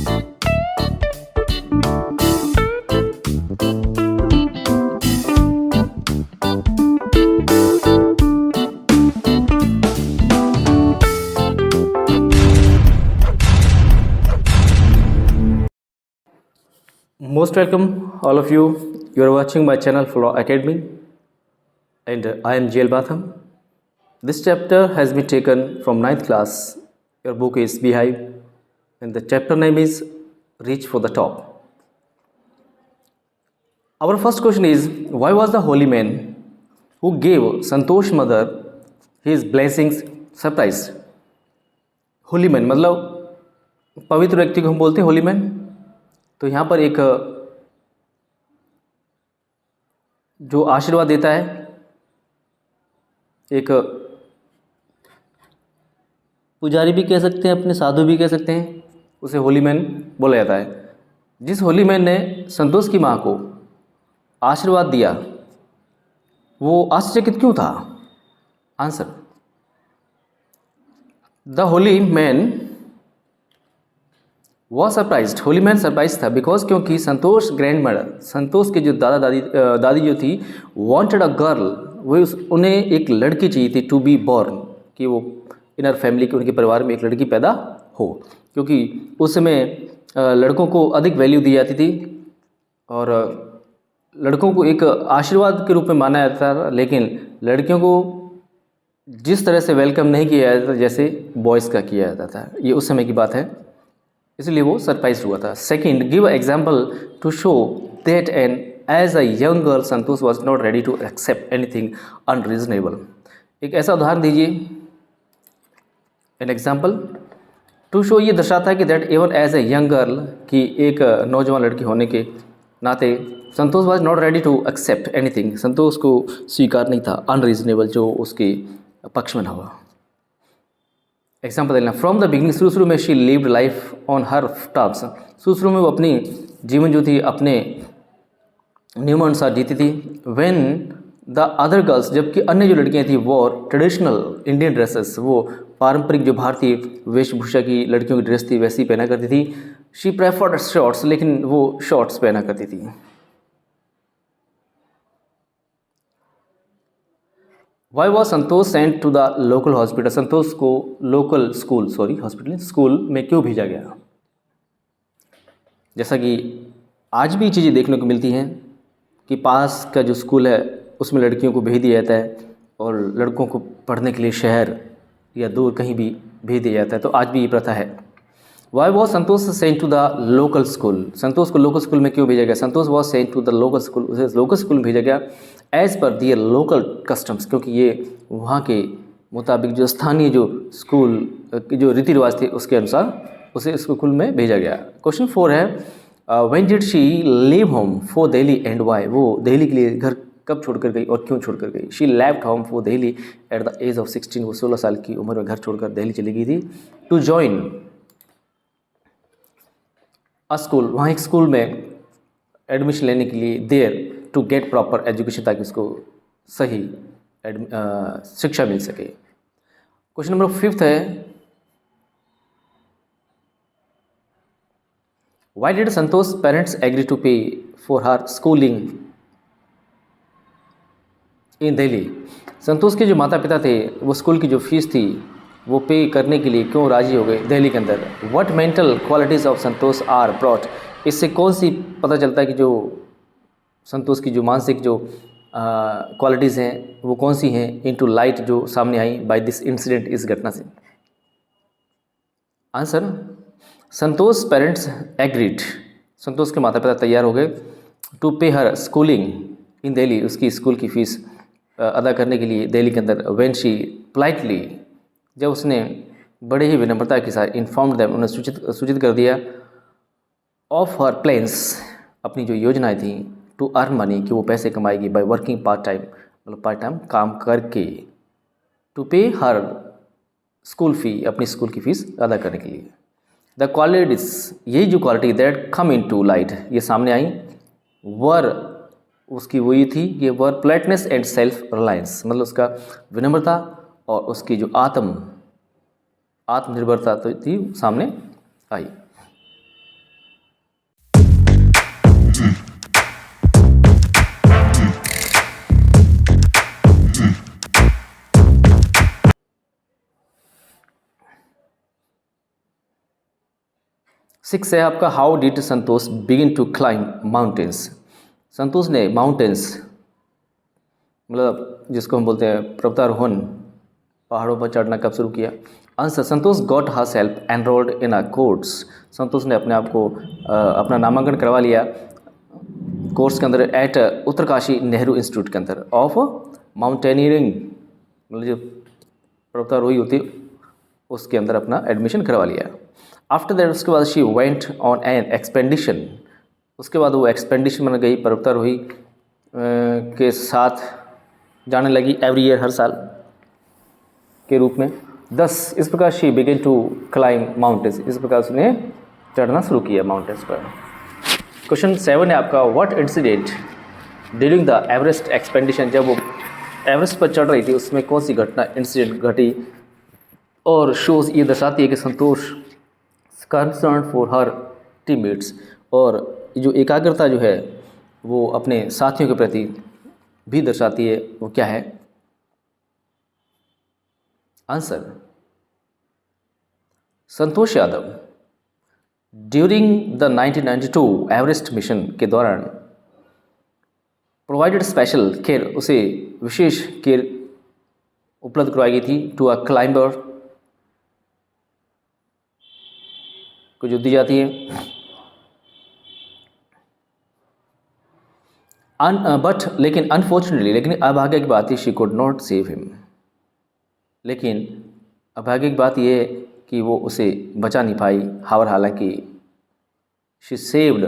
Most welcome, all of you. You are watching my channel Flow Academy, and I am JL Batham. This chapter has been taken from 9th class. Your book is Beehive, and the chapter name is Reach for the Top. Our first question is, why was the holy man who gave Santosh mother his blessings surprised? Holi man मतलब पवित्र व्यक्ति को हम बोलते हैं Holi man. तो यहाँ पर एक जो आशीर्वाद देता है, एक पुजारी भी कह सकते हैं, अपने साधु भी कह सकते हैं, उसे होली मैन बोला जाता है। जिस होली मैन ने संतोष की माँ को आशीर्वाद दिया, वो आश्चर्यचकित क्यों था? Answer, the Holi man was surprised. Holi man surprise था बिकॉज क्योंकि संतोष ग्रैंड मदर, संतोष के जो दादी जो थी, वांटेड अ गर्ल, वो उन्हें एक लड़की चाहिए थी टू बी बॉर्न, कि वो इन हर फैमिली के, उनके परिवार में एक लड़की पैदा हो, क्योंकि उस समय लड़कों को अधिक वैल्यू दी जाती थी और लड़कों को एक आशीर्वाद के रूप में माना जाता था, लेकिन लड़कियों को जिस तरह से वेलकम नहीं किया जाता जैसे बॉयज़ का किया जाता था। ये उस समय की बात है, इसलिए वो सरप्राइज हुआ था। Second, give example to show that an as a young girl Santosh was not ready to accept anything unreasonable. एक ऐसा उदाहरण दीजिए, एन एग्जाम्पल टू शो, ये दर्शाता है कि that even as a young girl, कि एक नौजवान लड़की होने के नाते Santosh was not ready to accept anything, Santosh को स्वीकार नहीं था अनरीजनेबल, जो उसके पक्ष में ना हुआ। एग्जाम्पल देना, फ्रॉम द बिगिनिंग, शुरू में she lived life on her terms, शुरू में वो अपनी जीवन जो थी अपने नियमों अनुसार जीती थी। व्हेन द अदर गर्ल्स, जबकि अन्य जो लड़कियां थी वो ट्रेडिशनल इंडियन ड्रेसेस, वो पारंपरिक जो भारतीय वेशभूषा की लड़कियों की ड्रेस थी वैसी पहना करती थी। शी प्रेफर्ड शॉर्ट्स, लेकिन वो शॉर्ट्स पहना करती थी। Why was Santosh sent to the local hospital, Santosh को लोकल स्कूल, हॉस्पिटल, स्कूल में क्यों भेजा गया? जैसा कि आज भी चीज़ें देखने को मिलती हैं कि पास का जो स्कूल है उसमें लड़कियों को भेज दिया जाता है और लड़कों को पढ़ने के लिए शहर या दूर कहीं भी भेज दिया जाता है, तो आज भी ये प्रथा है। Why was Santosh sent to the local school, Santosh को लोकल स्कूल में क्यों भेजा गया? Santosh was sent to the local school, उसे लोकल स्कूल में भेजा गया एज पर दियर लोकल कस्टम्स, क्योंकि ये वहाँ के मुताबिक जो स्थानीय जो स्कूल की जो रीति रिवाज थे उसके अनुसार उसे स्कूल में भेजा गया। क्वेश्चन 4 है, when did she leave home for Delhi and why, वो दिल्ली के लिए घर कब छोड़कर गई और क्यों छोड़कर गई? She left home for Delhi at the age of 16, वो 16 साल की उम्र में घर छोड़कर दिल्ली चली गई थी। टू जॉइन अ स्कूल, वहाँ एक स्कूल में एडमिशन लेने के लिए, there to get proper education, ताकि उसको सही शिक्षा मिल सके। क्वेश्चन नंबर 5 है, why did Santosh parents agree to pay for her schooling in Delhi, Santosh के जो माता पिता थे वो स्कूल की जो फीस थी वो पे करने के लिए क्यों राजी हो गए दिल्ली के अंदर? What mental qualities of Santosh are brought, इससे कौन सी पता चलता है कि जो संतोष की जो मानसिक जो क्वालिटीज़ हैं वो कौन सी हैं इनटू लाइट, जो सामने आई बाय दिस इंसिडेंट, इस घटना से? आंसर, संतोष पेरेंट्स एग्रीड, संतोष के माता पिता तैयार हो गए टू पे हर स्कूलिंग इन दिल्ली, उसकी स्कूल की फ़ीस अदा करने के लिए दिल्ली के अंदर। व्हेन शी पोलाइटली, जब उसने बड़े ही विनम्रता के साथ इन्फॉर्म्ड देम, उन्हें सूचित कर दिया, ऑफ हर प्लान्स, अपनी जो योजनाएं थी, टू अर्न मनी, कि वो पैसे कमाएगी, बाय वर्किंग पार्ट टाइम, मतलब पार्ट टाइम काम करके, टू पे हर स्कूल फ़ी, अपनी स्कूल की फ़ीस अदा करने के लिए। द क्वालिटीज़, यही जो quality that come in to light, ये सामने आई, वर, उसकी वो ये थी कि were politeness and self reliance, मतलब उसका विनम्रता और उसकी जो आत्मनिर्भरता तो थी सामने आई। सिक्स है आपका, how did Santosh begin to climb mountains. Santosh ने माउंटेन्स मतलब जिसको हम बोलते हैं पर्वतारोहण, पहाड़ों पर चढ़ना कब शुरू किया। Answer, Santosh got her self enrolled in a course. Santosh ने अपने आप को अपना नामांकन करवा लिया कोर्स के अंदर एट उत्तरकाशी नेहरू इंस्टीट्यूट के अंदर ऑफ माउंटेनियरिंग, मतलब जो पर्वतारोही होती उसके अंदर अपना एडमिशन करवा लिया। आफ्टर दैट उसके बाद she went on an expedition, उसके बाद वो एक्सपेंडिशन में गई, पर्वतारोही के साथ जाने लगी एवरी ईयर, हर साल के रूप में। 10 इस प्रकार she begin to climb mountains, इस प्रकार उसने चढ़ना शुरू किया माउंटेन्स पर। क्वेश्चन 7 है आपका, what incident during the Everest expedition, जब वो एवरेस्ट पर चढ़ रही थी उसमें कौन सी घटना इंसिडेंट घटी, और शोज ये दर्शाती है कि संतोष कंसर्न फॉर हर टीममेट्स, और जो एकाग्रता जो है वो अपने साथियों के प्रति भी दर्शाती है। वो क्या है? Answer, Santosh Yadav during the 1992 Everest mission के दौरान प्रोवाइडेड स्पेशल केयर, उसे विशेष केयर उपलब्ध करवाई गई थी टू अ क्लाइंबर को जो दी जाती है। बट लेकिन अनफॉर्चुनेटली, लेकिन अभाग्य की बात है, she could not save him, लेकिन अभाग्य की बात यह है कि वो उसे बचा नहीं पाई। हालांकि she saved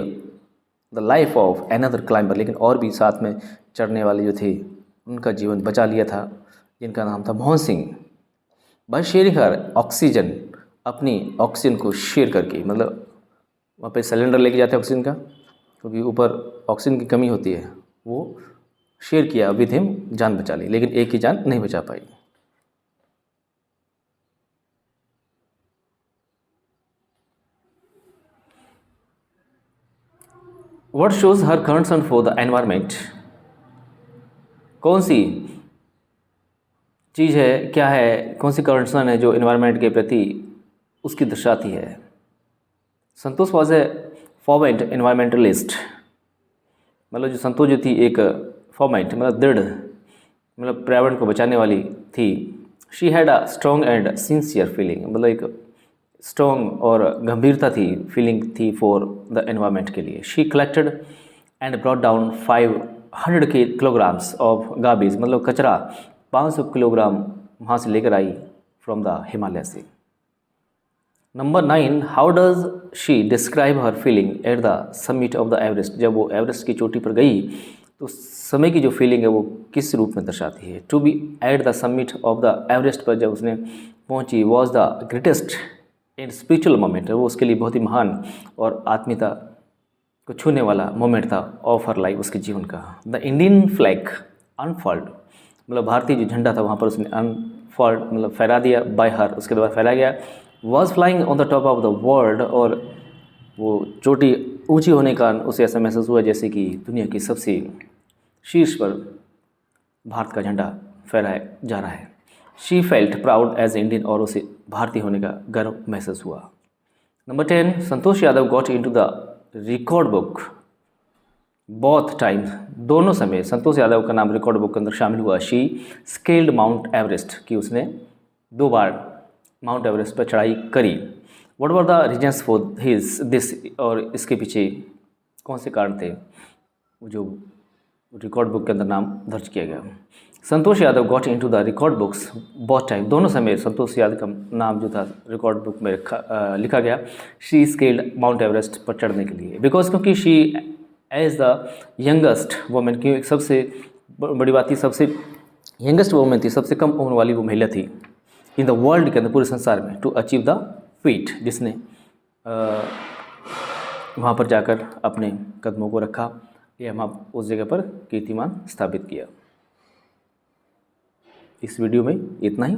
the life of another climber, लेकिन और भी साथ में चढ़ने वाले जो थे उनका जीवन बचा लिया था, जिनका नाम था Mohan Singh. By sharing her oxygen, अपनी ऑक्सीजन को शेयर करके, मतलब वहाँ पे सिलेंडर लेके जाते हैं ऑक्सीजन का, क्योंकि ऊपर ऑक्सीजन की कमी होती है, वो शेयर किया विद हिम, जान बचा ली, लेकिन एक ही जान नहीं बचा पाई। What shows her concern for the environment, कौन सी चीज़ है, क्या है, कौन सी कंसर्न है जो एनवायरमेंट के प्रति उसकी दर्शाती है। संतोष वॉज ए फॉर्मेंट एनवायरमेंटलिस्ट, मतलब जो संतोष जो थी एक फॉर्मेंट मतलब दृढ़, मतलब पर्यावरण को बचाने वाली थी। She had a strong and sincere feeling, मतलब एक स्ट्रॉन्ग और गंभीरता थी, फीलिंग थी फॉर द एनवायरमेंट के लिए। She collected and brought down 500 kilograms of garbage, मतलब कचरा 500 किलोग्राम वहाँ से लेकर आई फ्रॉम द हिमालय से। Number 9, how does she describe her feeling at the summit of the Everest, जब वो एवरेस्ट की चोटी पर गई तो समय की जो फीलिंग है वो किस रूप में दर्शाती है। To be at the summit of the Everest पर जब उसने पहुंची, was the greatest and spiritual moment, वो उसके लिए बहुत ही महान और आत्मीयता को छूने वाला मोमेंट था ऑफ हर लाइफ, उसके जीवन का। द इंडियन फ्लैग अनफॉल्ड, मतलब भारतीय जो झंडा था वहाँ पर उसने अनफॉल्ड मतलब फहरा दिया, बाय हर उसके द्वारा फहराया गया। Was flying on the top of the world, और वो चोटी ऊंची होने का उसे ऐसा महसूस हुआ जैसे कि दुनिया की सबसे शीर्ष पर भारत का झंडा फहराया जा रहा है। She felt proud as Indian, और उसे भारतीय होने का गर्व महसूस हुआ। Number 10, Santosh Yadav got into the record book both times, दोनों समय संतोष यादव का नाम रिकॉर्ड बुक के अंदर शामिल हुआ। शी स्केल्ड माउंट एवरेस्ट, कि उसने 2 बार माउंट एवरेस्ट पर चढ़ाई करी। What were the reasons for his this, और इसके पीछे कौन से कारण थे जो रिकॉर्ड बुक के अंदर नाम दर्ज किया गया। Santosh Yadav got into the record books both time, दोनों समय संतोष यादव का नाम जो था रिकॉर्ड बुक में लिखा गया। शी स्केल्ड माउंट एवरेस्ट पर चढ़ने के लिए, बिकॉज क्योंकि she as the youngest women, की सबसे बड़ी बात थी, सबसे यंगेस्ट वुमेन थी, सबसे कम उम्र वाली वो महिला थी इन द वर्ल्ड के अंदर, पूरे संसार में, टू अचीव द फीट, जिसने वहाँ पर जाकर अपने कदमों को रखा या वहाँ उस जगह पर कीर्तिमान स्थापित किया। इस वीडियो में इतना ही।